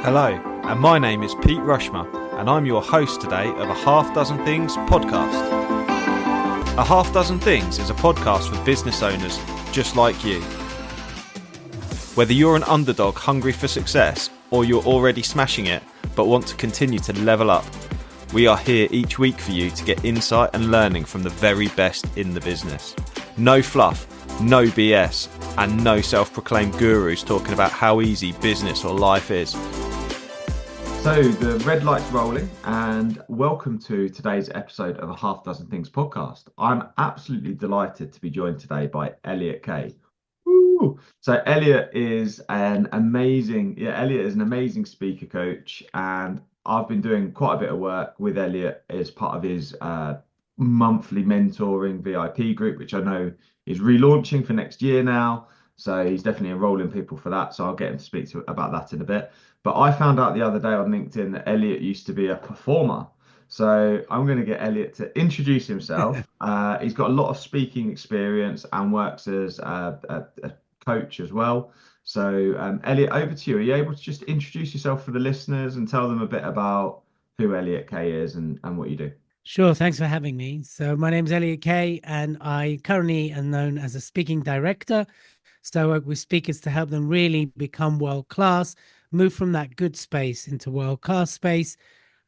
Hello, and my name is Pete Rushmer, and I'm your host today of A Half Dozen Things podcast. A Half Dozen Things is a podcast for business owners just like you. Whether you're an underdog hungry for success, or you're already smashing it but want to continue to level up, we are here each week for you to get insight and learning from the very best in the business. No fluff, no BS, and no self-proclaimed gurus talking about how easy business or life is. So the red light's rolling, and welcome to today's episode of A Half Dozen Things podcast. I'm absolutely delighted to be joined today by Elliot Kay. Woo! So Elliot is an amazing speaker coach, and I've been doing quite a bit of work with Elliot as part of his monthly mentoring VIP group, which I know is relaunching for next year now. So he's definitely enrolling people for that. So I'll get him to speak about that in a bit. But I found out the other day on LinkedIn that Elliot used to be a performer. So I'm going to get Elliot to introduce himself. He's got a lot of speaking experience and works as a coach as well. So Elliot, over to you. Are you able to just introduce yourself for the listeners and tell them a bit about who Elliot Kay is and what you do? Sure. Thanks for having me. So my name's Elliot Kay, and I currently am known as a speaking director. So I work with speakers to help them really become world-class, move from that good space into world-class space.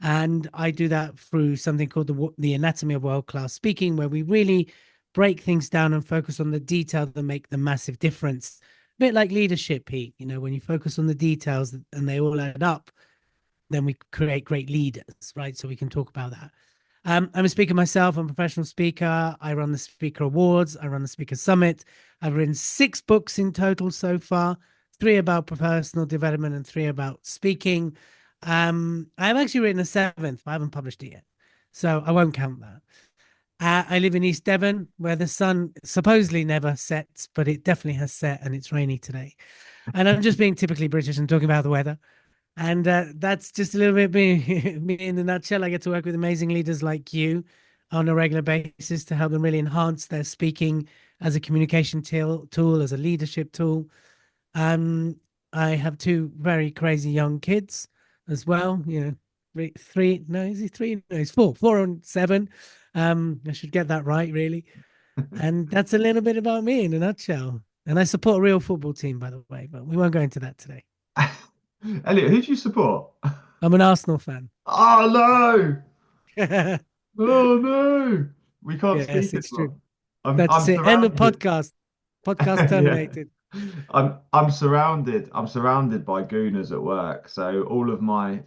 And I do that through something called the anatomy of world-class speaking, where we really break things down and focus on the detail that make the massive difference. A bit like leadership, Pete. You know, when you focus on the details and they all add up, then we create great leaders, right? So we can talk about that. I'm a speaker myself. I'm a professional speaker. I run the Speaker Awards. I run the Speaker Summit. I've written 6 books in total so far, 3 about personal development and 3 about speaking. I've actually written a 7th, but I haven't published it yet, so I won't count that. I live in East Devon, where the sun supposedly never sets, but it definitely has set, and it's rainy today. And I'm just being typically British and talking about the weather. And that's just a little bit me in a nutshell. I get to work with amazing leaders like you on a regular basis to help them really enhance their speaking as a communication tool, as a leadership tool. I have 2 very crazy young kids as well. You know, 3. No, is he 3? No, he's 4. 4 and 7. I should get that right, really. And that's a little bit about me in a nutshell. And I support a real football team, by the way, but we won't go into that today. Elliot, who do you support? I'm an Arsenal fan. Oh no! Yes, Oh no! We can't speak it's anymore. true. I'm That's it. End of surrounded. podcast. Podcast Yeah. terminated. I'm surrounded. I'm surrounded by gooners at work. So all of my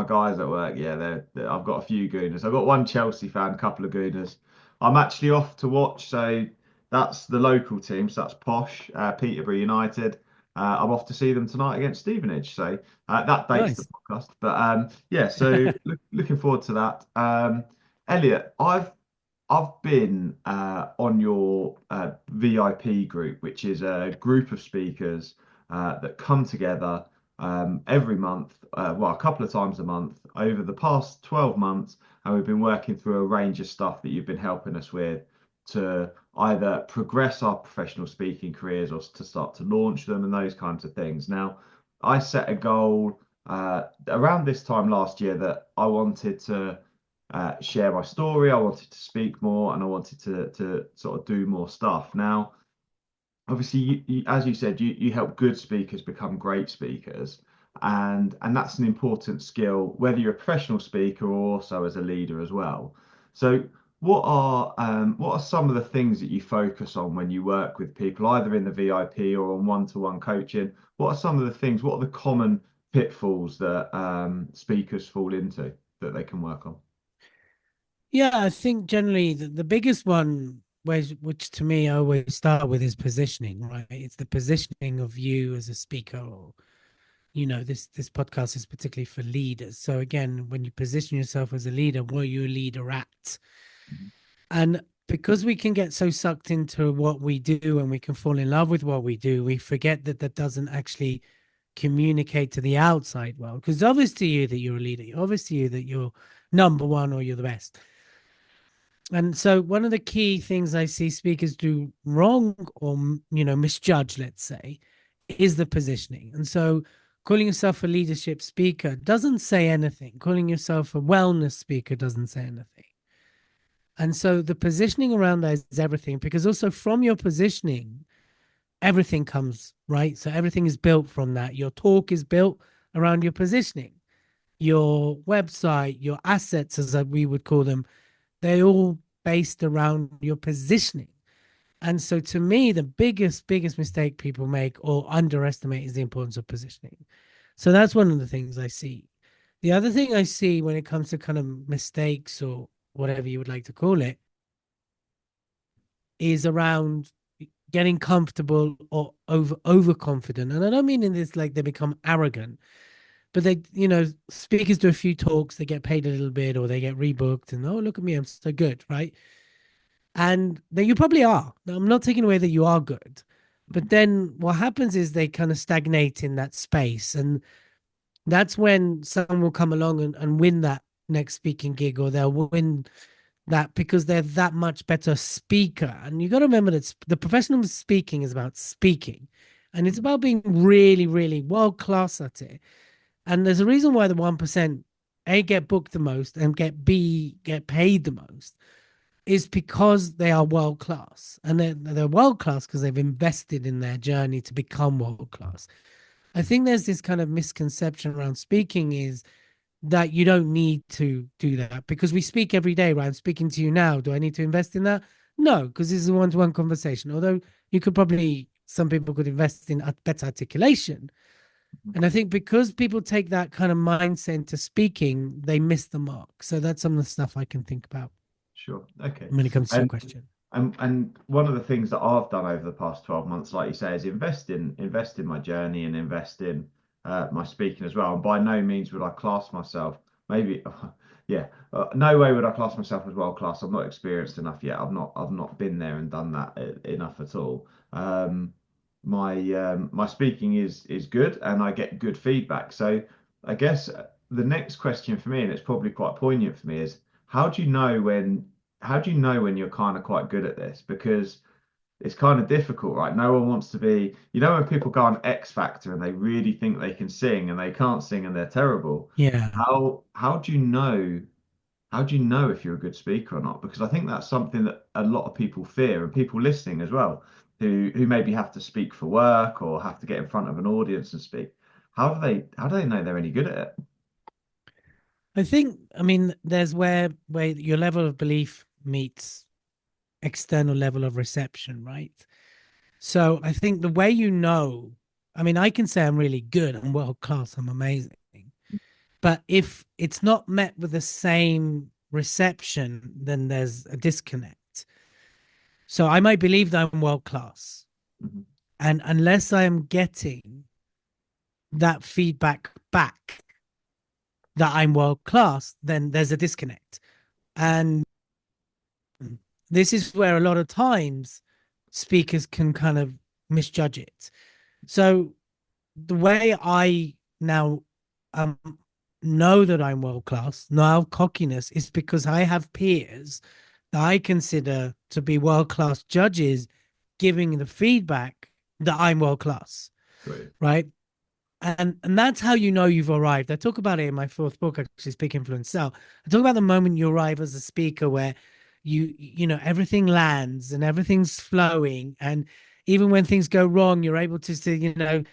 guys at work, yeah, I've got a few gooners. I've got one Chelsea fan, a couple of gooners. I'm actually off to watch. So that's the local team. So that's Posh, Peterborough United. I'm off to see them tonight against Stevenage. So that dates the Nice. podcast. But yeah, so looking forward to that. Elliot, I've been on your VIP group, which is a group of speakers that come together every month, well, a couple of times a month over the past 12 months. And we've been working through a range of stuff that you've been helping us with to either progress our professional speaking careers or to start to launch them and those kinds of things. Now, I set a goal around this time last year that I wanted to share my story. I wanted to speak more, and I wanted to sort of do more stuff. Now, obviously, as you said, you help good speakers become great speakers, and that's an important skill, whether you're a professional speaker or also as a leader as well. So, what are some of the things that you focus on when you work with people, either in the VIP or on one-to-one coaching? What are some of the things? What are the common pitfalls that speakers fall into that they can work on? Yeah, I think generally the biggest one, which to me I always start with, is positioning, right? It's the positioning of you as a speaker, or this podcast is particularly for leaders. So again, when you position yourself as a leader, what are you a leader at? And because we can get so sucked into what we do and we can fall in love with what we do, we forget that that doesn't actually communicate to the outside world. Because it's obvious to you that you're a leader, obvious to you that you're number one or you're the best. And so one of the key things I see speakers do wrong or misjudge, let's say, is the positioning. And so calling yourself a leadership speaker doesn't say anything. Calling yourself a wellness speaker doesn't say anything. And so the positioning around that is everything, because also from your positioning, everything comes, right? So everything is built from that. Your talk is built around your positioning. Your website, your assets, as we would call them, they're all based around your positioning. And so to me, the biggest mistake people make or underestimate is the importance of positioning. So that's one of the things I see. The other thing I see when it comes to kind of mistakes or whatever you would like to call it is around getting comfortable or overconfident. And I don't mean in this like they become arrogant, but they, speakers do a few talks, they get paid a little bit or they get rebooked and, oh, look at me, I'm so good, right? And then you probably are. Now, I'm not taking away that you are good, but then what happens is they kind of stagnate in that space. And that's when someone will come along and win that next speaking gig, or they'll win that because they're that much better speaker. And you got to remember that the professional speaking is about speaking, and it's about being really, really world class at it. And there's a reason why the 1% A get booked the most and get paid the most is because they are world class, and they're world class because they've invested in their journey to become world class. I think there's this kind of misconception around speaking is that you don't need to do that because we speak every day, right? I'm speaking to you now. Do I need to invest in that? No, because this is a one-to-one conversation. Although you could probably, some people could invest in a better articulation. And I think because people take that kind of mindset into speaking, they miss the mark. So that's some of the stuff I can think about. Sure. Okay. When it comes to your question. And one of the things that I've done over the past 12 months, like you say, is invest in my journey and invest in my speaking as well. And by no means would I class myself, maybe, yeah, no way would I class myself as world class. I'm not experienced enough yet. I've not been there and done that enough at all. My speaking is good and I get good feedback. So I guess the next question for me, and it's probably quite poignant for me, is how do you know when you're kind of quite good at this? Because it's kind of difficult, right? No one wants to be, when people go on X Factor and they really think they can sing and they can't sing and they're terrible. Yeah. How do you know? How do you know if you're a good speaker or not? Because I think that's something that a lot of people fear, and people listening as well, who maybe have to speak for work or have to get in front of an audience and speak. How do they know they're any good at it? I think, I mean, there's where your level of belief meets external level of reception, right? So I think the way I mean, I can say I'm really good, I'm world class, I'm amazing. But if it's not met with the same reception, then there's a disconnect. So I might believe that I'm world class. Mhm. And unless I am getting that feedback back that I'm world class, then there's a disconnect. And this is where a lot of times speakers can kind of misjudge it. So the way I now know that I'm world class, now cockiness, is because I have peers that I consider to be world class judges giving the feedback that I'm world class. Great. Right. And that's how you know you've arrived. I talk about it in my fourth book, actually, Speak Influence Sell. I talk about the moment you arrive as a speaker where everything lands and everything's flowing, and even when things go wrong, you're able to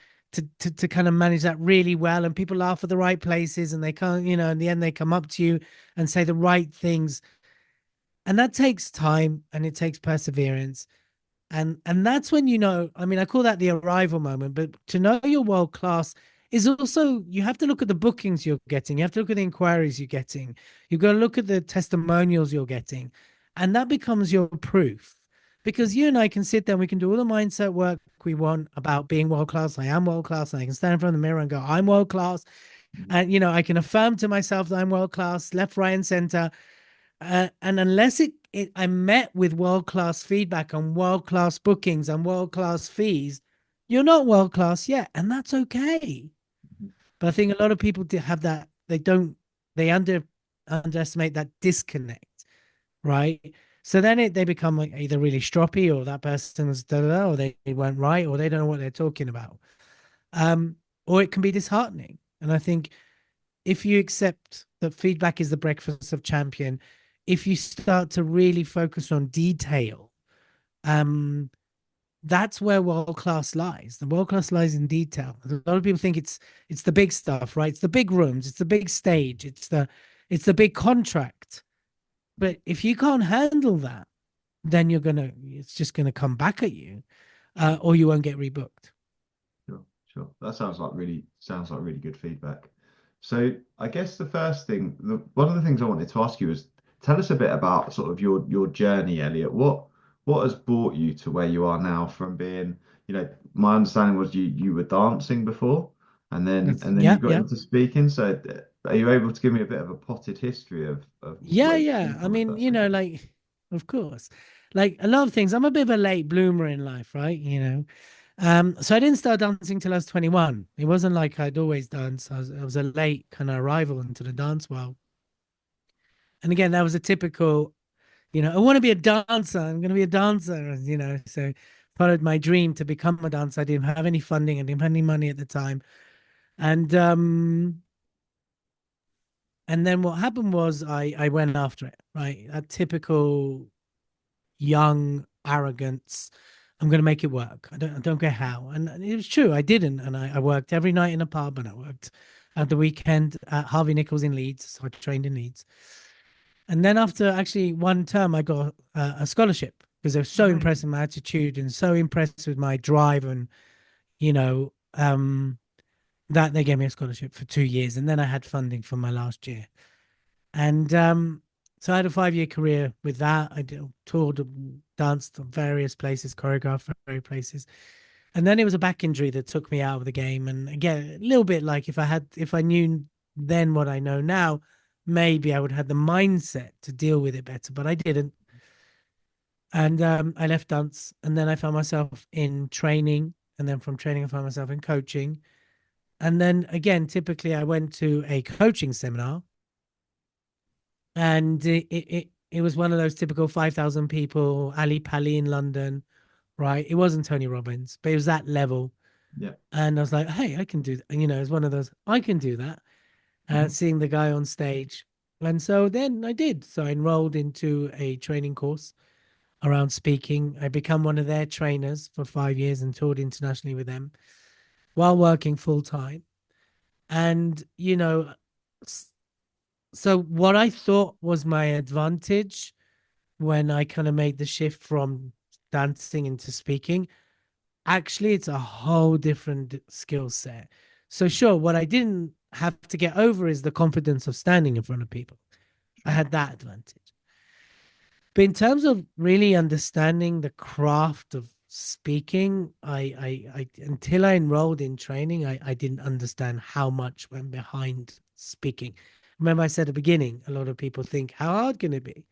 kind of manage that really well, and people laugh at the right places, and they can't, in the end they come up to you and say the right things, and that takes time and it takes perseverance. And that's when I mean, I call that the arrival moment, but to know you're world class is also, you have to look at the bookings you're getting. You have to look at the inquiries you're getting. You've got to look at the testimonials you're getting. And that becomes your proof, because you and I can sit there and we can do all the mindset work we want about being world class. I am world class. And I can stand in front of the mirror and go, I'm world class. And, I can affirm to myself that I'm world class, left, right, and center. And unless I'm met with world-class feedback on world-class bookings and world-class fees, you're not world-class yet, and that's okay. But I think a lot of people have that. They underestimate that disconnect, right? So then they become like either really stroppy, or that person's da da da, or they weren't right, or they don't know what they're talking about. or it can be disheartening. And I think if you accept that feedback is the breakfast of champion, if you start to really focus on detail, um, that's where world class lies. The world class lies in detail. A lot of people think it's the big stuff, right? It's the big rooms, it's the big stage, it's the big contract. But if you can't handle that, then it's just gonna come back at you, or you won't get rebooked. Sure, sure. That sounds like really good feedback. So I guess the first thing, one of the things I wanted to ask you is tell us a bit about sort of your journey, Elliot. What has brought you to where you are now from being, my understanding was you were dancing before and then you Yeah, got yeah. into speaking. So are you able to give me a bit of a potted history of Yeah, where you yeah. came I from, if mean, that's okay? like, of course, like a lot of things. I'm a bit of a late bloomer in life, right? So I didn't start dancing till I was 21. It wasn't like I'd always dance. I was a late kind of arrival into the dance world. And again, that was a typical, I want to be a dancer. I'm going to be a dancer, So followed my dream to become a dancer. I didn't have any funding. I didn't have any money at the time. And and then what happened was I went after it, right? A typical young arrogance. I'm going to make it work. I don't care how. And it was true. I didn't. And I worked every night in a pub, and I worked at the weekend at Harvey Nichols in Leeds. So I trained in Leeds. And then after actually one term, I got a scholarship because they were so impressed Amazing. with my attitude and so impressed with my drive, and you know, um, that they gave me a scholarship for 2 years. And then I had funding for my last year. And so I had a 5-year career with that. Toured, danced on various places, choreographed for various places. And then it was a back injury that took me out of the game. And again, a little bit like if I knew then what I know now, maybe I would have the mindset to deal with it better, but I didn't. And I left dance, and then I found myself in training. And then from training, I found myself in coaching. And then again, typically I went to a coaching seminar, and it was one of those typical 5,000 people, Ali Pali in London, right? It wasn't Tony Robbins, but it was that level. Yeah. And I was like, hey, I can do that. It's one of those, I can do that, Mhm. seeing the guy on stage. And so then I did. So I enrolled into a training course around speaking. I become one of their trainers for 5 years and toured internationally with them while working full time. And, so what I thought was my advantage when I kind of made the shift from dancing into speaking, actually, it's a whole different skill set. So, sure, what I didn't have to get over is the confidence of standing in front of people. I Sure. had that advantage. But in terms of really understanding the craft of speaking, I until I enrolled in training, I didn't understand how much went behind speaking. Remember, I said at the beginning, a lot of people think, how hard can it be?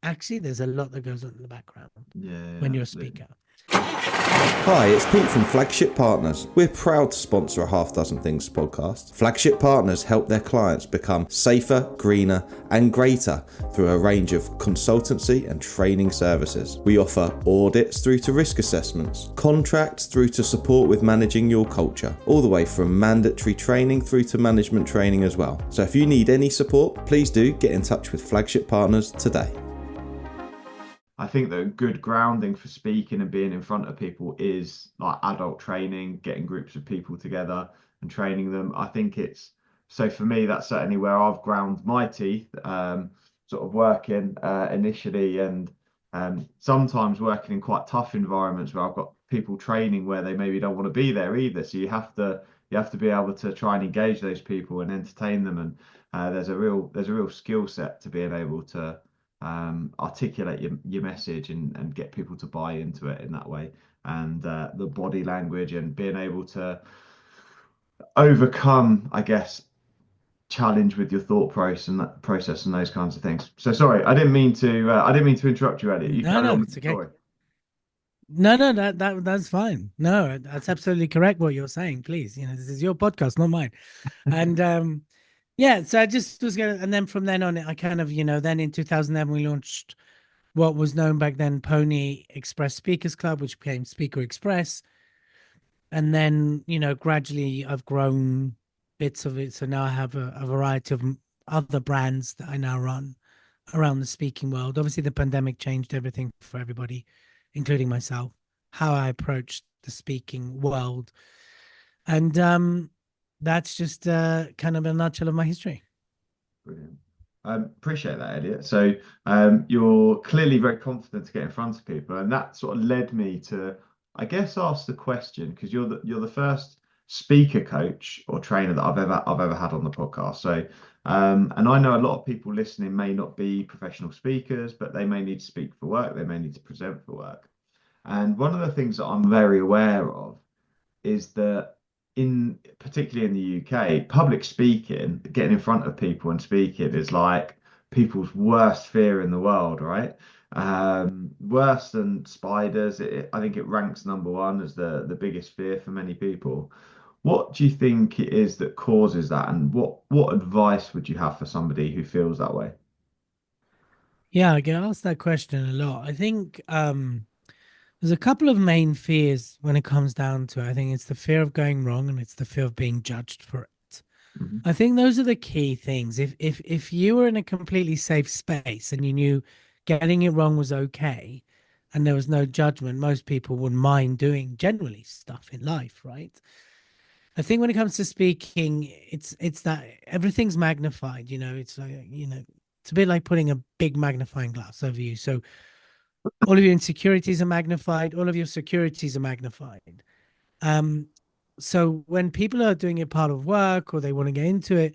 Actually, there's a lot that goes on in the background Yeah, when you're a absolutely. speaker. Hi, it's Pete from Flagship Partners. We're proud to sponsor a Half Dozen Things podcast. Flagship Partners help their clients become safer, greener, and greater through a range of consultancy and training services. We offer audits through to risk assessments, contracts through to support with managing your culture, all the way from mandatory training through to management training as well. So if you need any support, please do get in touch with Flagship Partners today. I think that good grounding for speaking and being in front of people is like adult training, getting groups of people together and training them. I think it's so for me, that's certainly where I've ground my teeth, sort of working initially and sometimes working in quite tough environments where I've got people training where they maybe don't want to be there either. So you have to be able to try and engage those people and entertain them. And there's a real skill set to being able to articulate your message and get people to buy into it in that way. And the body language and being able to overcome, I guess, challenge with your thought process and those kinds of things. So sorry, I didn't mean to interrupt you, Elliot. You No, carry no, on with it's the okay. story. No, no, that's fine. No, that's absolutely correct what you're saying. Please, this is your podcast, not mine. And yeah, so I just was gonna, and then from then on, I kind of, then in 2011 we launched what was known back then Pony Express Speakers Club, which became Speaker Express. And then, gradually I've grown bits of it. So now I have a variety of other brands that I now run around the speaking world. Obviously, the pandemic changed everything for everybody, including myself, how I approach the speaking world. And that's just kind of a nutshell of my history. Brilliant. Appreciate that, Elliot. So you're clearly very confident to get in front of people, and that sort of led me to, I guess, ask the question, because you're the first speaker coach or trainer that I've ever had on the podcast. So and I know a lot of people listening may not be professional speakers, but they may need to speak for work, they may need to present for work. And one of the things that I'm very aware of is that particularly in the UK, public speaking, getting in front of people and speaking is like people's worst fear in the world, right? Worse than spiders. I think it ranks number one as the biggest fear for many people. What do you think it is that causes that, and what advice would you have for somebody who feels that way? Yeah, I get asked that question a lot. I think there's a couple of main fears when it comes down to it. I think it's the fear of going wrong and it's the fear of being judged for it. Mhm. I think those are the key things. If you were in a completely safe space and you knew getting it wrong was okay and there was no judgment, most people wouldn't mind doing generally stuff in life, right? I think when it comes to speaking, it's that everything's magnified, it's like, it's a bit like putting a big magnifying glass over you. So all of your insecurities are magnified, all of your securities are magnified. So when people are doing it part of work or they want to get into it,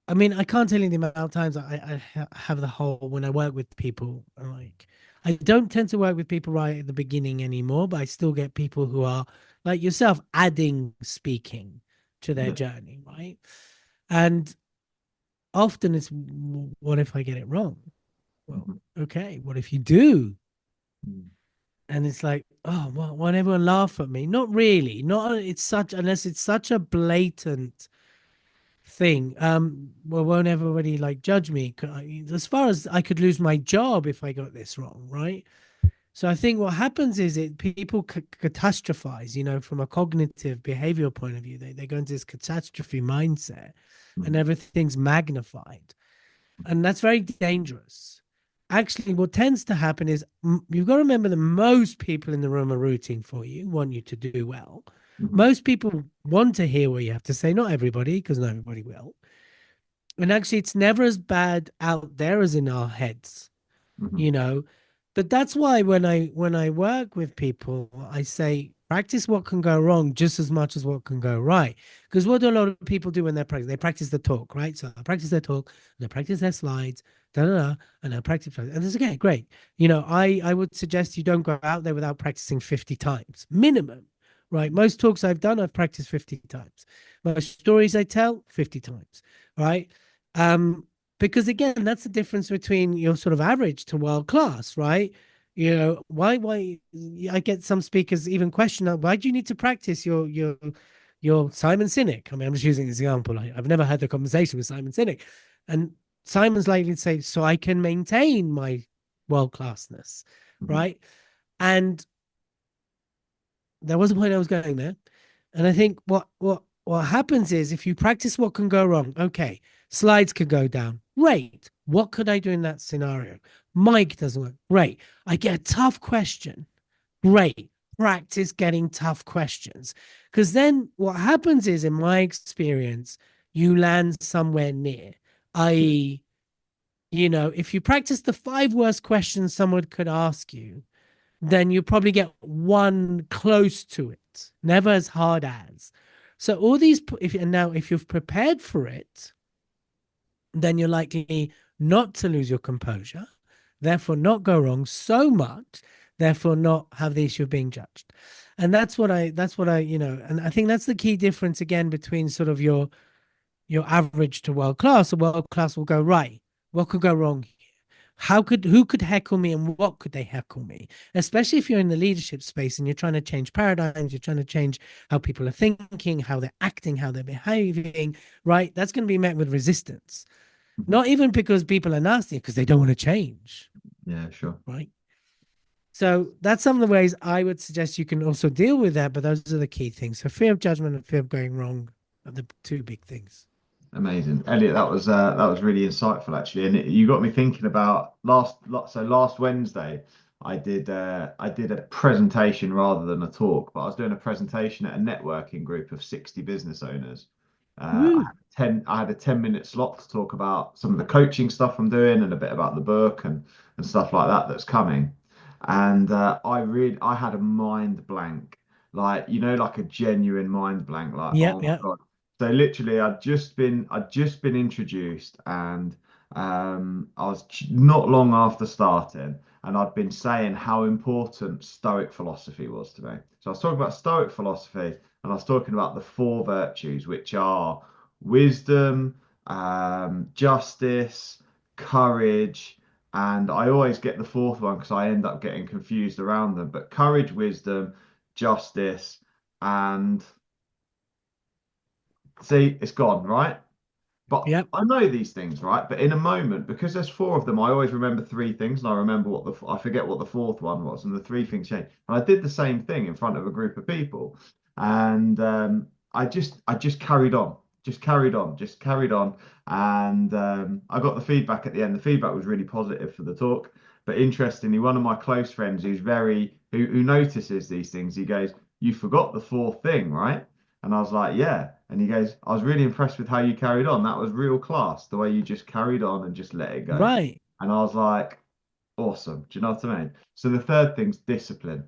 I mean, I can't tell you the amount of times I have the whole when I work with people. Like, I don't tend to work with people right at the beginning anymore, but I still get people who are like yourself adding speaking to their Yeah. journey, right? And often it's, what if I get it wrong? Well, Mhm. okay, what if you do? Mhm. And it's like, oh, well, won't everyone laugh at me? Not really. Not it's such unless it's such a blatant thing. Well, won't everybody like judge me? As far as I could lose my job if I got this wrong, right? So I think what happens is people catastrophize, from a cognitive behavioral point of view. They go into this catastrophe mindset, and Mhm. everything's magnified, and that's very dangerous. Actually, what tends to happen is you've got to remember that most people in the room are rooting for you, want you to do well. Mhm. Most people want to hear what you have to say. Not everybody, because not everybody will. And actually, it's never as bad out there as in our heads, Mhm. you know. But that's why when I work with people, I say practice what can go wrong just as much as what can go right. Because what do a lot of people do when they practice? They practice the talk, right? So they practice their talk, they practice their slides, da da da, and they practice. And this okay, great. I would suggest you don't go out there without practicing 50 times minimum. Right. Most talks I've done, I've practiced 50 times. Most stories I tell, 50 times. Right. Because again, that's the difference between your sort of average to world class, right? Why I get some speakers even question, why do you need to practice your Simon Sinek? I mean, I'm just using this example. I've never had a conversation with Simon Sinek, and Simon's likely to say, so I can maintain my world classness, Mhm. right? And there was a point I was going there. And I think what happens is if you practice what can go wrong, okay, slides could go down. Great. What could I do in that scenario? Mic doesn't work. Great. I get a tough question. Great. Practice getting tough questions. Because then what happens is, in my experience, you land somewhere near, i.e., if you practice the five worst questions someone could ask you, then you probably get one close to it, never as hard as. So all these, if you've prepared for it, then you're likely not to lose your composure, therefore not go wrong so much, therefore not have the issue of being judged. And that's what I, and I think that's the key difference again between sort of your average to world class. A world class will go, right, what could go wrong? Who could heckle me and what could they heckle me? Especially if you're in the leadership space and you're trying to change paradigms, you're trying to change how people are thinking, how they're acting, how they're behaving, right? That's going to be met with resistance. Mhm. Not even because people are nasty, because they don't want to change, Yeah, sure. right? So that's some of the ways I would suggest you can also deal with that. But those are the key things. So fear of judgment and fear of going wrong are the two big things. Amazing, Elliot. That was really insightful actually, and you got me thinking about last Wednesday. I did a presentation rather than a talk, but I was doing a presentation at a networking group of 60 business owners. Woo. I had a 10-minute slot to talk about some of the coaching stuff I'm doing and a bit about the book and stuff like that that's coming. And I had a mind blank, like like a genuine mind blank, like Yep, oh my yep. God. So literally, I'd just been introduced, and I was not long after starting, and I'd been saying how important Stoic philosophy was to me. So I was talking about Stoic philosophy, and I was talking about the four virtues, which are wisdom, justice, courage, and I always get the fourth one because I end up getting confused around them. But courage, wisdom, justice, and see, it's gone, right? But Yep. I know these things, right? But in a moment, because there's four of them, I always remember three things, and I remember I forget what the fourth one was, and the three things change. And I did the same thing in front of a group of people, and I just carried on, just carried on, and I got the feedback at the end. The feedback was really positive for the talk. But interestingly, one of my close friends who notices these things, he goes, "You forgot the fourth thing, right?" And I was like, yeah. And he goes, I was really impressed with how you carried on. That was real class, the way you just carried on and just let it go. Right. And I was like, awesome. Do you know what I mean? So the third thing's discipline.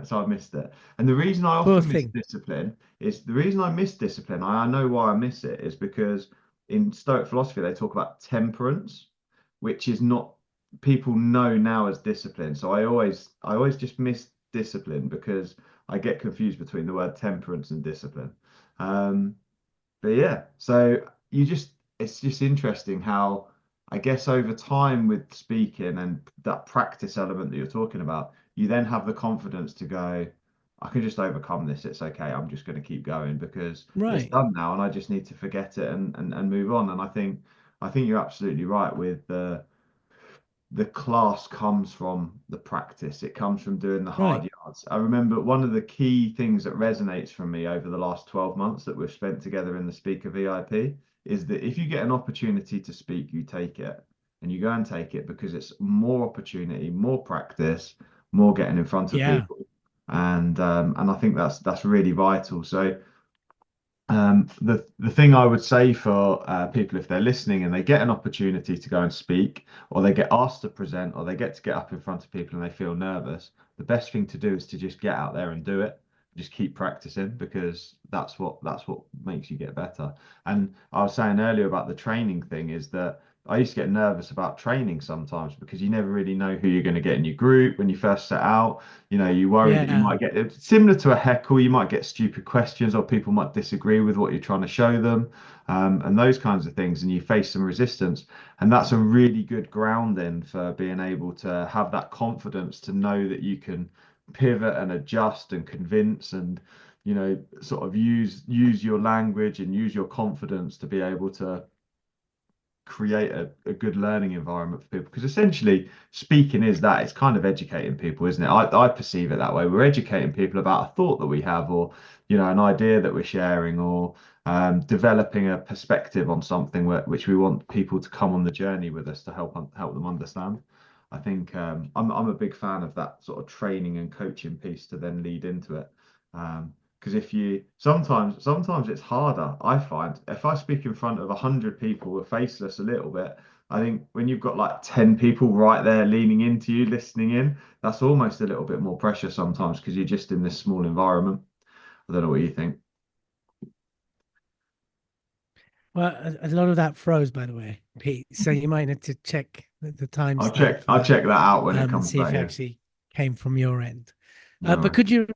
So I missed it. And the reason I Fourth often miss thing. discipline is the reason I miss discipline, I know why I miss it, is because in Stoic philosophy, they talk about temperance, which is not people know now as discipline. So I always just miss discipline because I get confused between the word temperance and discipline. Um, but yeah, so it's just interesting how I guess over time with speaking and that practice element that you're talking about, you then have the confidence to go, I can just overcome this. It's okay. I'm just going to keep going because it's Right. done now and I just need to forget it and move on. And I think you're absolutely right with the class comes from the practice. It comes from doing the hard Right. yards. I remember one of the key things that resonates from me over the last 12 months that we've spent together in the Speaker VIP is that if you get an opportunity to speak, you take it and you go and take it because it's more opportunity, more practice, more getting in front of Yeah. people. And I think that's really vital. So the thing I would say for people if they're listening and they get an opportunity to go and speak, or they get asked to present, or they get to get up in front of people and they feel nervous, the best thing to do is to just get out there and do it. Just keep practicing because that's what makes you get better. And I was saying earlier about the training thing is that I used to get nervous about training sometimes because you never really know who you're going to get in your group when you first set out. You worry that you Yeah. might get it's similar to a heckle, you might get stupid questions or people might disagree with what you're trying to show them, and those kinds of things, and you face some resistance. And that's a really good grounding for being able to have that confidence to know that you can pivot and adjust and convince and sort of use your language and use your confidence to be able to create a good learning environment for people because essentially speaking is that it's kind of educating people, isn't it? I perceive it that way. We're educating people about a thought that we have or an idea that we're sharing or developing a perspective on something which we want people to come on the journey with us to help them understand. I think I'm a big fan of that sort of training and coaching piece to then lead into it. Because if you sometimes it's harder. I find if I speak in front of 100 people, we're faceless a little bit. I think when you've got like 10 people right there leaning into you, listening in, that's almost a little bit more pressure sometimes because you're just in this small environment. I don't know what you think. Well, a lot of that froze, by the way, Pete. So you might need to check the I'll timestamp check for I'll that, check that out when it and comes see if back it here. actually came from your end. No But worries. could you,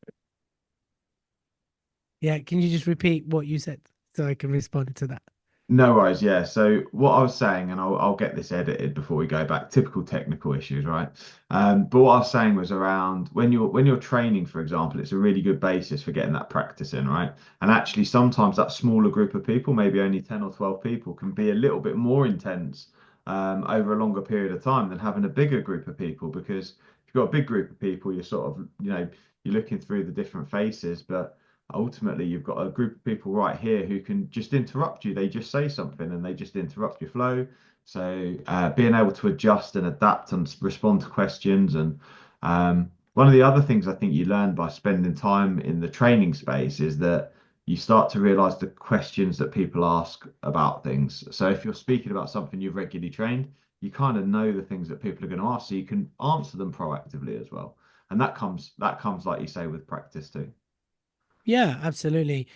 yeah, can you just repeat what you said so I can respond to that? No worries, yeah. So what I was saying, and I'll get this edited before we go back, typical technical issues, right? But what I was saying was around when you're training, for example, it's a really good basis for getting that practice in, right? And actually sometimes that smaller group of people, maybe only 10 or 12 people, can be a little bit more intense over a longer period of time than having a bigger group of people because you've got a big group of people, you're sort of, you're looking through the different faces, but ultimately you've got a group of people right here who can just interrupt you. They just say something and they just interrupt your flow. So being able to adjust and adapt and respond to questions. And one of the other things I think you learn by spending time in the training space is that you start to realize the questions that people ask about things. So if you're speaking about something you've regularly trained, you kind of know the things that people are going to ask, so you can answer them proactively as well. And that comes, like you say, with practice too. Yeah, absolutely.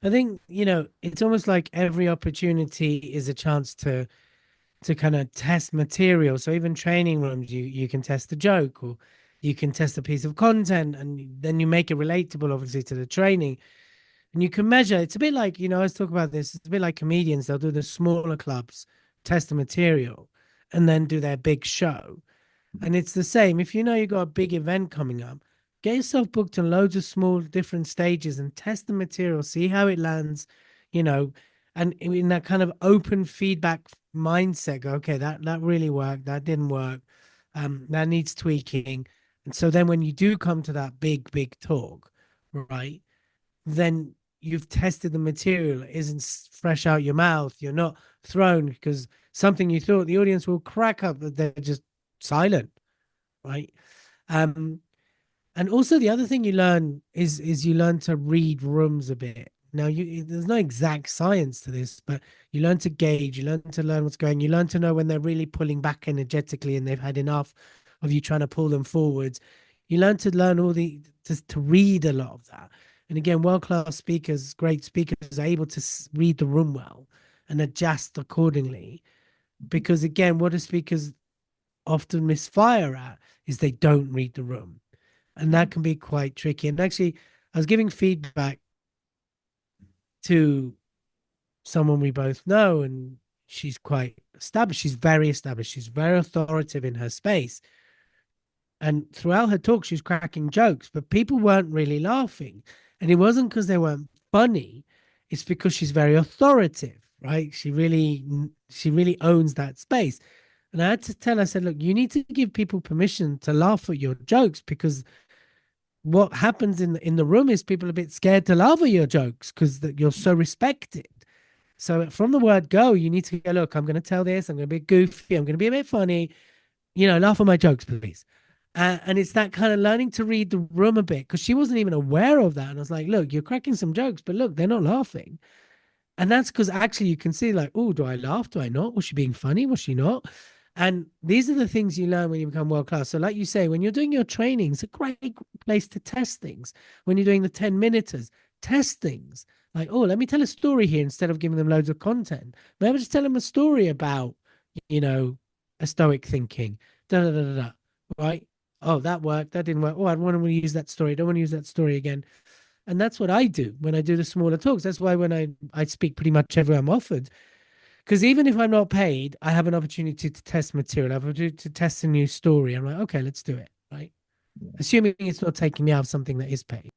I think, it's almost like every opportunity is a chance to kind of test material. So even training rooms, you can test a joke or you can test a piece of content, and then you make it relatable, obviously, to the training. And you can measure. It's a bit like, I was talking about this. It's a bit like comedians. They'll do the smaller clubs, test the material, and then do their big show. And it's the same. If you know you've got a big event coming up, get yourself booked on loads of small different stages and test the material, see how it lands, you know, and in that kind of open feedback mindset, go, okay, that really worked, that didn't work, that needs tweaking. And so then when you do come to that big talk, right, then you've tested the material, it isn't fresh out your mouth, you're not thrown because something you thought the audience will crack up, but they're just silent, right? Um, and also the other thing you learn is you learn to read rooms a bit. Now there's no exact science to this, but you learn to gauge, you learn to learn what's going, you learn to know when they're really pulling back energetically and they've had enough of you trying to pull them forwards. You learn all the to read a lot of that. And again, world-class speakers, great speakers are able to read the room well and adjust accordingly. Because again, what do speakers often misfire at is they don't read the room. And that can be quite tricky. And actually, I was giving feedback to someone we both know, and she's quite established. She's very established. She's very authoritative in her space. And throughout her talk, she was cracking jokes, but people weren't really laughing. And it wasn't because they weren't funny. It's because she's very authoritative, right? She really owns that space. And I had to tell her, I said, look, you need to give people permission to laugh at your jokes, because what happens in the room is people are a bit scared to laugh at your jokes because you're so respected. So from the word go, you need to go, look, I'm going to tell this, I'm going to be goofy, I'm going to be a bit funny, laugh at my jokes, please. And it's that kind of learning to read the room a bit, because she wasn't even aware of that. And I was like, look, you're cracking some jokes, but look, they're not laughing. And that's because actually you can see, like, oh, do I laugh? Do I not? Was she being funny? Was she not? And these are the things you learn when you become world class. So like you say, when you're doing your training, it's a great place to test things. When you're doing the 10-minuters, test things. Like, oh, let me tell a story here instead of giving them loads of content. Maybe just tell them a story about, a stoic thinking. Da, da, da, da, da. Right? Oh, that worked. That didn't work. Oh, I don't want to use that story. I don't want to use that story again. And that's what I do when I do the smaller talks. That's why when I speak pretty much everywhere I'm offered. Because even if I'm not paid, I have an opportunity to test material. I have an opportunity to test a new story. I'm like, okay, let's do it. Right. Yeah. Assuming it's not taking me out of something that is paid.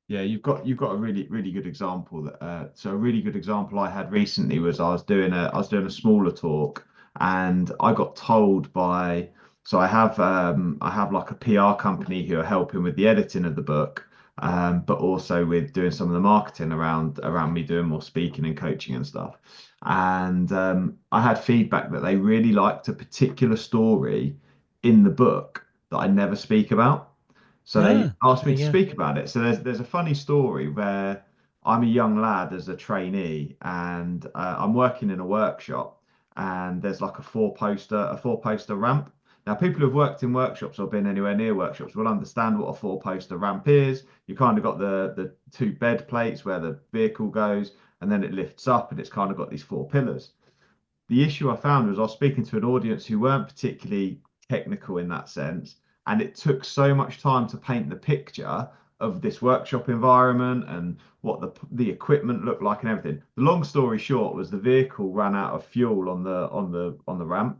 Yeah, you've got a really good example. So a really good example I had recently was I was doing a smaller talk, and I got told by, so I have like a PR company who are helping with the editing of the book, but also with doing some of the marketing around me doing more speaking and coaching and stuff. And I had feedback that they really liked a particular story in the book that I never speak about. So they asked me There to you go. speak about it. So there's a funny story where I'm a young lad as a trainee, and I'm working in a workshop, and there's like a four poster ramp. Now, people who've worked in workshops or been anywhere near workshops will understand what a four-poster ramp is. You kind of got the two bed plates where the vehicle goes, and then it lifts up, and it's kind of got these four pillars. The issue I found was I was speaking to an audience who weren't particularly technical in that sense, and it took so much time to paint the picture of this workshop environment and what the equipment looked like and everything. The long story short was the vehicle ran out of fuel on the ramp,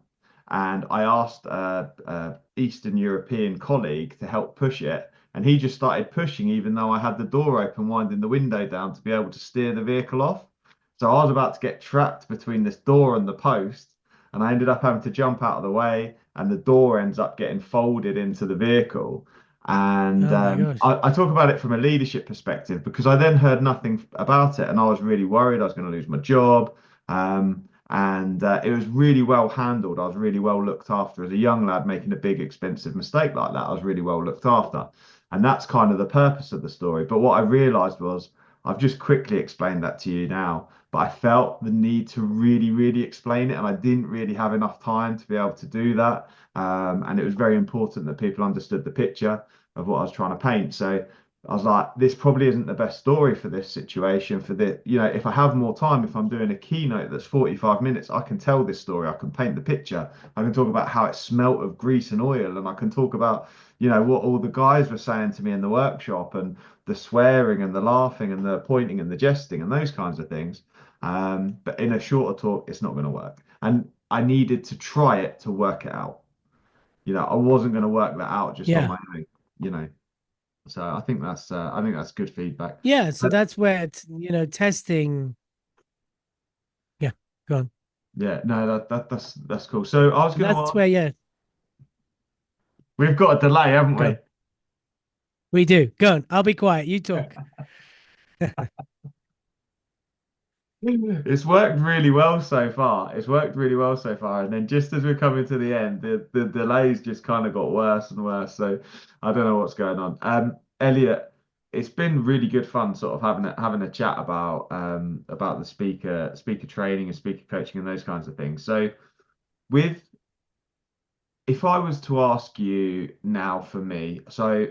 and I asked a Eastern European colleague to help push it, and he just started pushing even though I had the door open, winding the window down to be able to steer the vehicle off. So I was about to get trapped between this door and the post, and I ended up having to jump out of the way. and the door ends up getting folded into the vehicle. And Oh my gosh. I talk about it from a leadership perspective because I then heard nothing about it, and I was really worried I was going to lose my job. And it was really well handled. I was really well looked after as a young lad making a big, expensive mistake like that. I was really well looked after. And that's kind of the purpose of the story. But what I realized was I've just quickly explained that to you now, but I felt the need to really, really explain it. And I didn't really have enough time to be able to do that. And it was very important that people understood the picture of what I was trying to paint. So I was like, this probably isn't the best story for this situation. For the, if I have more time, if I'm doing a keynote that's 45 minutes, I can tell this story. I can paint the picture. I can talk about how it smelt of grease and oil, and I can talk about, what all the guys were saying to me in the workshop, and the swearing and the laughing and the pointing and the jesting and those kinds of things. But in a shorter talk, it's not going to work. And I needed to try it to work it out. I wasn't going to work that out just on Yeah. my own. So I think that's good feedback. Yeah. So But that's where, testing. Yeah. Go on. yeah, no, that's cool. So I was And going to that's ask, where, yeah, we've got a delay, haven't go we? on. We do. Go on. I'll be quiet. You talk. It's worked really well so far. It's worked really well so far. And then just as we're coming to the end, the delays just kind of got worse and worse. So I don't know what's going on. Elliot, it's been really good fun sort of having a chat about the speaker training and speaker coaching and those kinds of things. So with if I was to ask you now for me, so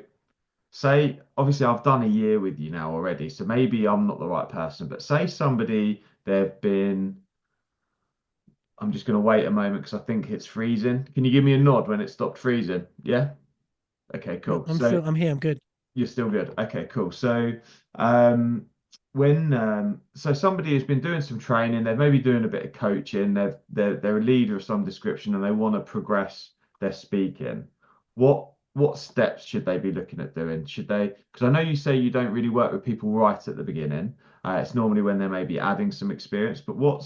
say obviously I've done a year with you now already, so maybe I'm not the right person, but say somebody they've been I'm just going to wait a moment because I think it's freezing. Can you give me a nod when it stopped freezing? Yeah. Okay, cool. So I'm here. I'm good. you're still good. Okay, cool. So, um, when somebody has been doing some training, they're maybe doing a bit of coaching, they're a leader of some description, and they want to progress their speaking. What steps should they be looking at doing? Should they? Because I know you say you don't really work with people right at the beginning. It's normally when they're maybe adding some experience. But what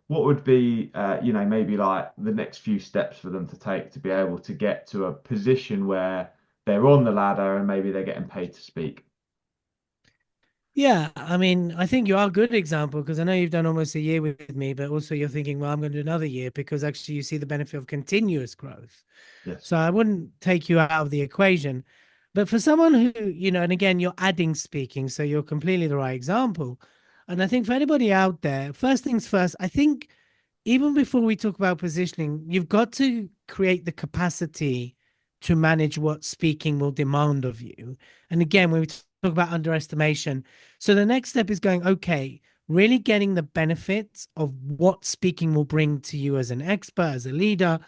would be maybe like the next few steps for them to take to be able to get to a position where they're on the ladder and maybe they're getting paid to speak. Yeah, I mean, I think you are a good example because I know you've done almost a year with me, but also you're thinking, well, I'm going to do another year because actually you see the benefit of continuous growth. Yes. So I wouldn't take you out of the equation. But for someone who, and again, you're adding speaking, so you're completely the right example. And I think for anybody out there, first things first, I think even before we talk about positioning, you've got to create the capacity to manage what speaking will demand of you. And again, when we talk about underestimation, so the next step is going, okay, really getting the benefits of what speaking will bring to you as an expert, as a leader,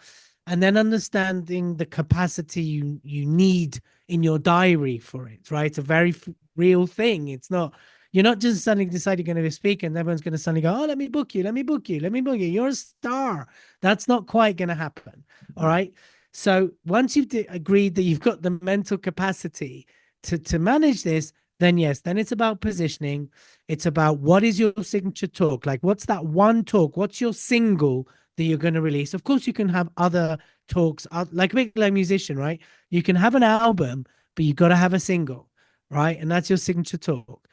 and then understanding the capacity you need in your diary for it, right? It's a very real thing. It's not, you're not just suddenly decide you're going to be a speaker and everyone's going to suddenly go, oh, let me book you, let me book you, let me book you. You're a star. That's not quite going to happen. All right. So once you've agreed that you've got the mental capacity to manage this, then yes, then it's about positioning. It's about what is your signature talk? Like, what's that one talk? What's your single that you're going to release? Of course, you can have other talks, like a big like musician, right? You can have an album, but you got to have a single, right? And that's your signature talk.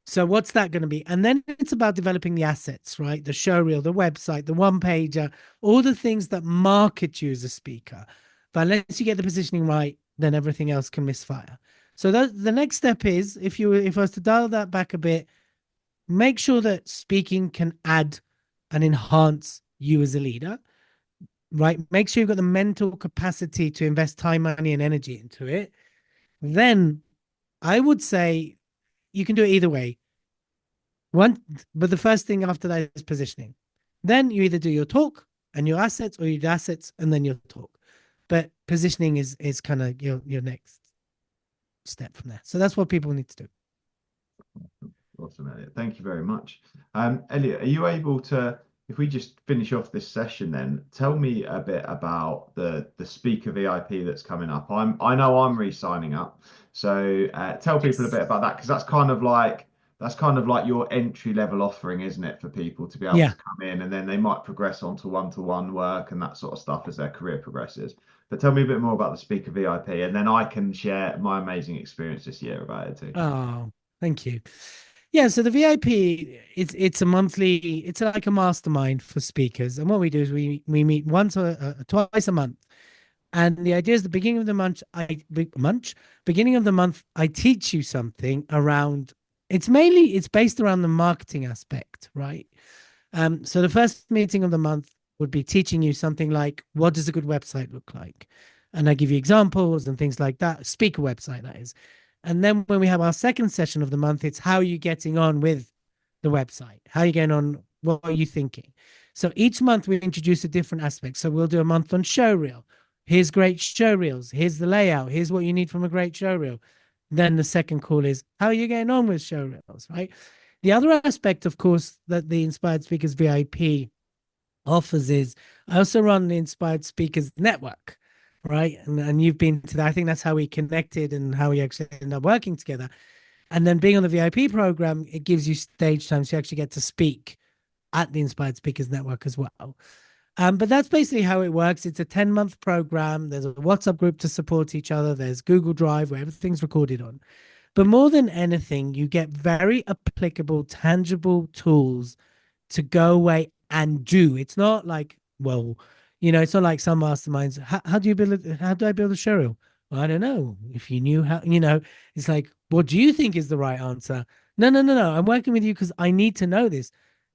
So what's that going to be? And then it's about developing the assets, right? The show reel, the website, the one pager, all the things that market you as a speaker. But unless you get the positioning right, then everything else can misfire. So the next step is, if I was to dial that back a bit, make sure that speaking can add and enhance you as a leader, right? Make sure you've got the mental capacity to invest time, money, and energy into it. Then I would say you can do it either way. But the first thing after that is positioning. Then you either do your talk and your assets, or you do assets and then your talk. But positioning is kind of your next step from there. So that's what people need to do. Awesome, Elliot. Thank you very much. Elliot, are you able to, if we just finish off this session, then tell me a bit about the speaker VIP that's coming up. I know I'm re-signing up, so tell people a bit about that, because that's kind of like that's kind of like your entry level offering, isn't it, for people to be able Yeah. to come in, and then they might progress onto one-to-one work and that sort of stuff as their career progresses. But tell me a bit more about the Speaker VIP, and then I can share my amazing experience this year about it too. Oh, thank you. Yeah, so the VIP, it's a monthly, it's like a mastermind for speakers. And what we do is we meet once or twice a month. And the idea is the beginning of the month, beginning of the month, I teach you something around, it's based around the marketing aspect, right? So the first meeting of the month would be teaching you something like, what does a good website look like? And I give you examples and things like that, speaker website, that is. And then when we have our second session of the month, it's how are you getting on with the website? How are you getting on? What are you thinking? So each month we introduce a different aspect. So we'll do a month on showreel. Here's great showreels. Here's the layout. Here's what you need from a great showreel. Then the second call is how are you getting on with showreels, right? The other aspect, of course, that the Inspired Speakers VIP offers is I also run the Inspired Speakers Network, right? And you've been to that. I think that's how we connected and how we actually ended up working together. And then being on the VIP program, it gives you stage time. So you actually get to speak at the Inspired Speakers Network as well. But that's basically how it works. It's a 10-month program. There's a WhatsApp group to support each other. There's Google Drive where everything's recorded on. But more than anything, you get very applicable, tangible tools to go away and do. It's not like, well, it's not like some masterminds. How do you build it? How do I build a showreel? Well, I don't know. If you knew how, it's like, what do you think is the right answer? No, no, no, no. I'm working with you because I need to know this.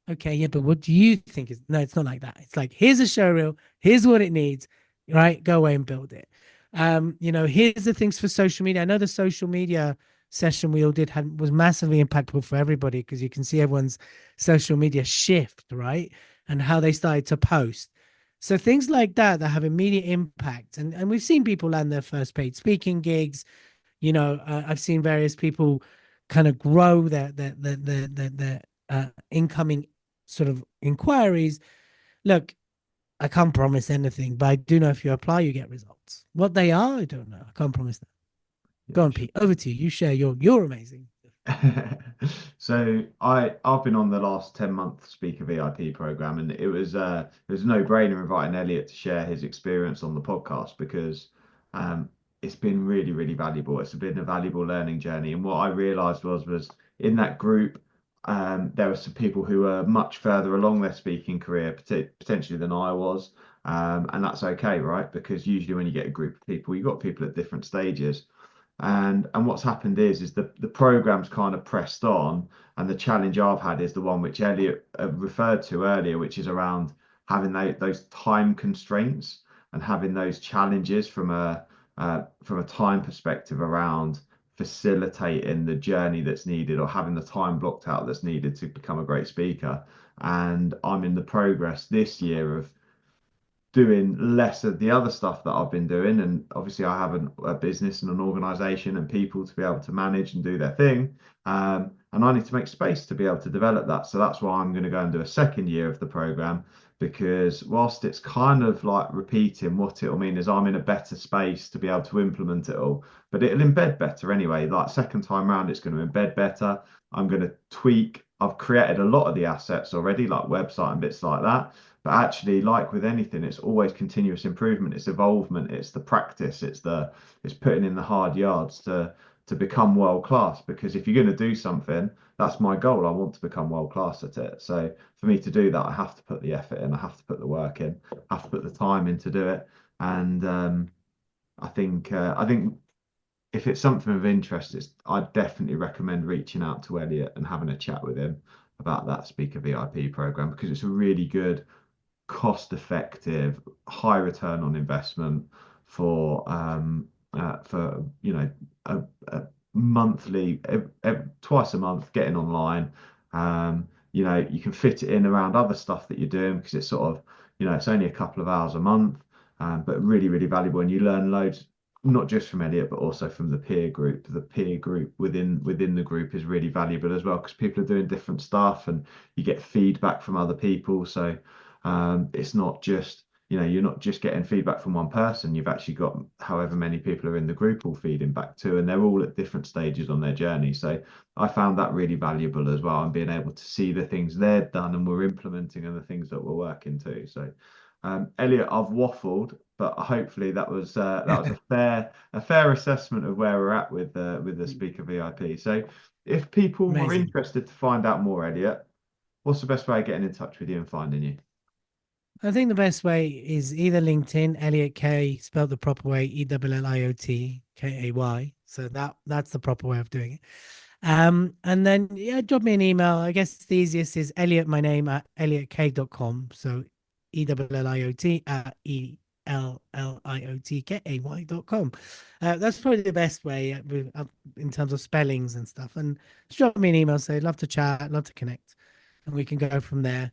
Okay, yeah, but what do you think is? No, it's not like that. It's like, here's a showreel. Here's what it needs. Right? Go away and build it. Here's the things for social media. I know the social media session we all did was massively impactful for everybody because you can see everyone's social media shift, right? And how they started to post. So things like that have immediate impact. And we've seen people land their first paid speaking gigs. I've seen various people kind of grow their incoming sort of inquiries. Look, I can't promise anything, but I do know if you apply, you get results. What they are, I don't know. I can't promise that. Go on, Pete. Over to you. You share you're amazing. So I've been on the last 10-month Speaker VIP program, and it was a no-brainer inviting Elliot to share his experience on the podcast because it's been really, really valuable. It's been a valuable learning journey. And what I realized was in that group, there were some people who were much further along their speaking career, potentially than I was. And that's okay, right? Because usually when you get a group of people, you've got people at different stages. And what's happened is the program's kind of pressed on, and the challenge I've had is the one which Elliot referred to earlier, which is around having those time constraints and having those challenges from a time perspective around facilitating the journey that's needed or having the time blocked out that's needed to become a great speaker. And I'm in the progress this year of doing less of the other stuff that I've been doing. And obviously, I have a business and an organization and people to be able to manage and do their thing. And I need to make space to be able to develop that. So that's why I'm going to go and do a second year of the program, because whilst it's kind of like repeating, what it'll mean is I'm in a better space to be able to implement it all, but it'll embed better anyway. Like second time round, it's going to embed better. I'm going to tweak. I've created a lot of the assets already, like website and bits like that. But actually, like with anything, it's always continuous improvement. It's evolvement. It's the practice. It's putting in the hard yards to become world class. Because if you're going to do something, that's my goal. I want to become world class at it. So for me to do that, I have to put the effort in. I have to put the work in. I have to put the time in to do it. And I think if it's something of interest, I'd definitely recommend reaching out to Elliot and having a chat with him about that Speaker VIP program, because it's a really good, cost effective, high return on investment for a monthly, twice a month, getting online. You can fit it in around other stuff that you're doing, because it's sort of, it's only a couple of hours a month, but really, really valuable. And you learn loads, not just from Elliot, but also from the peer group. The peer group within the group is really valuable as well, because people are doing different stuff and you get feedback from other people. So it's not just, you're not just getting feedback from one person. You've actually got however many people are in the group all feeding back to, and they're all at different stages on their journey. So I found that really valuable as well, and being able to see the things they've done and we're implementing and the things that we're working to. So Elliot, I've waffled, but hopefully that was a fair assessment of where we're at with the Speaker VIP. So if people were Amazing. interested to find out more, Elliot, what's the best way of getting in touch with you and finding you? I think the best way is either LinkedIn, Elliot Kay, spelled the proper way, ELLIOTKAY. So that's the proper way of doing it. And then drop me an email. I guess the easiest is Elliot, my name, at elliotkay.com. So ELLIOT at ELLIOTKAY.com. That's probably the best way in terms of spellings and stuff. And just drop me an email, say love to chat, love to connect, and we can go from there.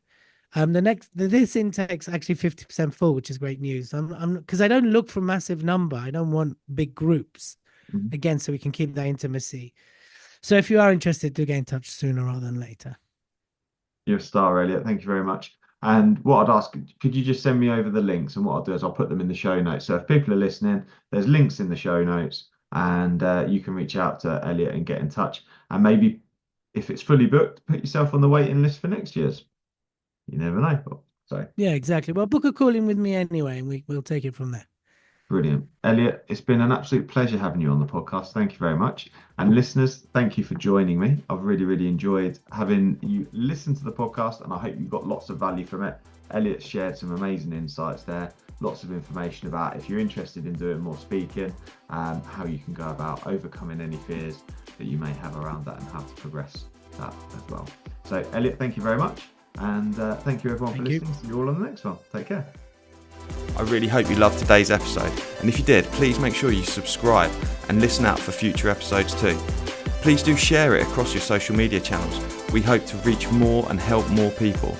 This intake's actually 50% full, which is great news. I'm because I don't look for a massive number. I don't want big groups, again, so we can keep that intimacy. So if you are interested, do get in touch sooner rather than later. You're a star, Elliot. Thank you very much. And what I'd ask, could you just send me over the links? And what I'll do is I'll put them in the show notes. So if people are listening, there's links in the show notes, and you can reach out to Elliot and get in touch. And maybe if it's fully booked, put yourself on the waiting list for next year's. You never know. So yeah, exactly. Well, book a call in with me anyway, and we'll take it from there. Brilliant. Elliot, it's been an absolute pleasure having you on the podcast. Thank you very much. And listeners, thank you for joining me. I've really, really enjoyed having you listen to the podcast, and I hope you got lots of value from it. Elliot shared some amazing insights there, lots of information about if you're interested in doing more speaking, how you can go about overcoming any fears that you may have around that and how to progress that as well. So Elliot, thank you very much. And thank you everyone for listening. See you all on the next one. Take care. I really hope you loved today's episode, and if you did, please make sure you subscribe and listen out for future episodes too. Please do share it across your social media channels. We hope to reach more and help more people.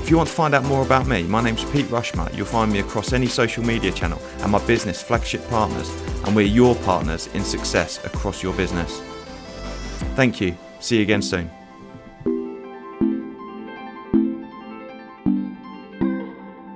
If you want to find out more about me, my name's Pete Rushmer. You'll find me across any social media channel and my business, Flagship Partners, and we're your partners in success across your business. Thank you. See you again soon.